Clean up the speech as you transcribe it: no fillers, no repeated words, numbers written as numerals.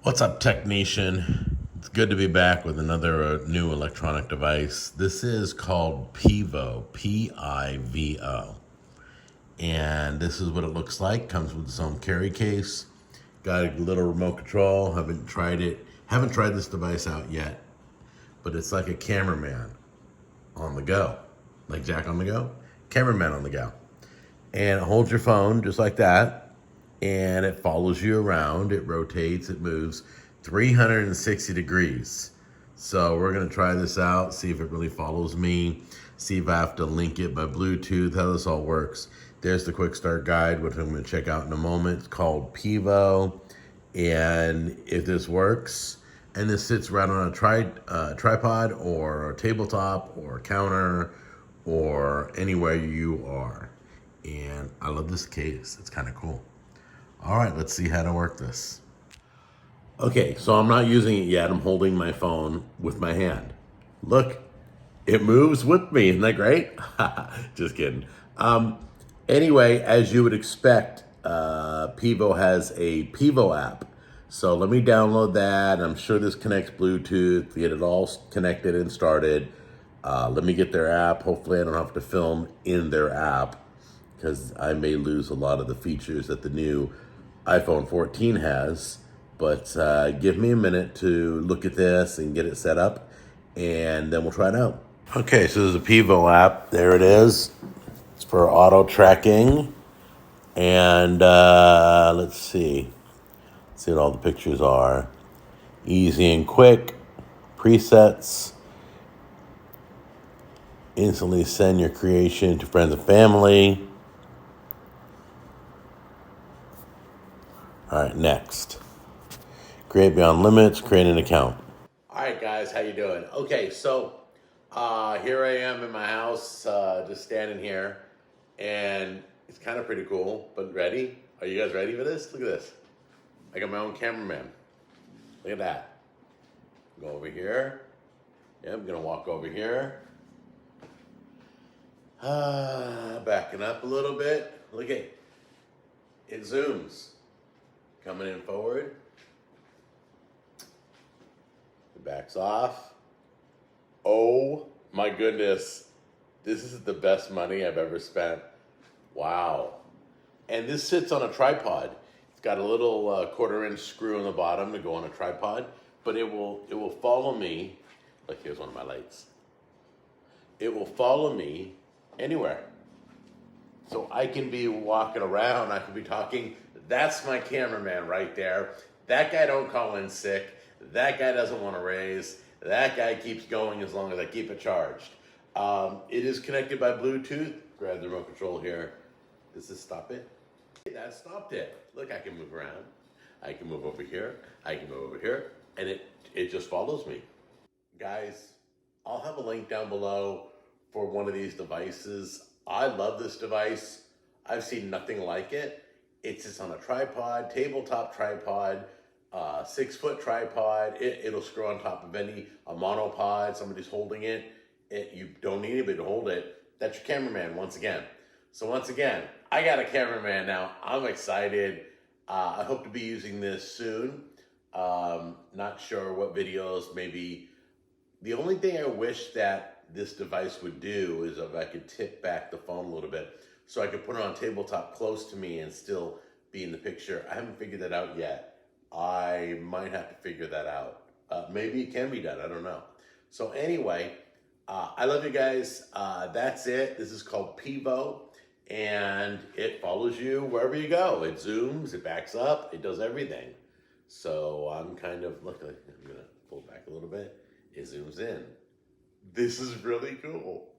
What's up, Tech Nation? It's good to be back with another new electronic device. This is called PIVO, P-I-V-O. And this is what it looks like. Comes with its own carry case. Got a little remote control. Haven't tried this device out yet. But it's like a cameraman on the go. Like Jack on the go. Cameraman on the go. And it holds your phone just like that. And it follows you around. It rotates, it moves 360 degrees. So we're gonna try this out, see if it really follows me, see if I have to link it by Bluetooth, how this all works. There's the quick start guide, which I'm gonna check out in a moment. It's called PIVO. And if this works, and this sits right on a tripod or a tabletop or a counter or anywhere you are. And I love this case, it's kind of cool. All right, let's see how to work this. Okay, so I'm not using it yet. I'm holding my phone with my hand. Look, it moves with me. Isn't that great? Just kidding. Anyway, as you would expect, PIVO has a PIVO app. So let me download that. I'm sure this connects Bluetooth, get it all connected and started. Let me get their app. Hopefully I don't have to film in their app because I may lose a lot of the features that the new iPhone 14 has. But give me a minute to look at this and get it set up, and then we'll try it out. Okay, so there's a PIVO app. There it is. It's for auto tracking. And let's see. Let's see what all the pictures are. Easy and quick. Presets. Instantly send your creation to friends and family. All right, next. Create beyond limits, create an account. All right, guys, how you doing? Okay, so here I am in my house, just standing here, and it's kind of pretty cool, but ready? Are you guys ready for this? Look at this. I got my own cameraman. Look at that. Go over here. Yeah, I'm gonna walk over here. Backing up a little bit. Look at it zooms. Coming in forward. It backs off. Oh my goodness. This is the best money I've ever spent. Wow. And this sits on a tripod. It's got a little 1/4-inch screw on the bottom to go on a tripod, but it will follow me. Like, here's one of my lights. It will follow me anywhere. So I can be walking around, I can be talking. That's my cameraman right there. That guy don't call in sick. That guy doesn't want to raise. That guy keeps going as long as I keep it charged. It is connected by Bluetooth. Grab the remote control here. Does this stop it? That stopped it. Look, I can move around. I can move over here. I can move over here. And it just follows me. Guys, I'll have a link down below for one of these devices. I love this device. I've seen nothing like it. It's just on a tripod, tabletop tripod, 6-foot tripod. It'll screw on top of a monopod. Somebody's holding it. You don't need anybody to hold it. That's your cameraman once again. So once again, I got a cameraman now. I'm excited. I hope to be using this soon. Not sure what videos, maybe. The only thing I wish that this device would do is if I could tip back the phone a little bit so I could put it on a tabletop close to me and still be in the picture. I haven't figured that out yet. I might have to figure that out. Maybe it can be done, I don't know. So anyway, I love you guys. That's it. This is called PIVO, and it follows you wherever you go. It zooms, it backs up, it does everything. So I'm kind of, look, I'm gonna pull back a little bit. It zooms in. This is really cool.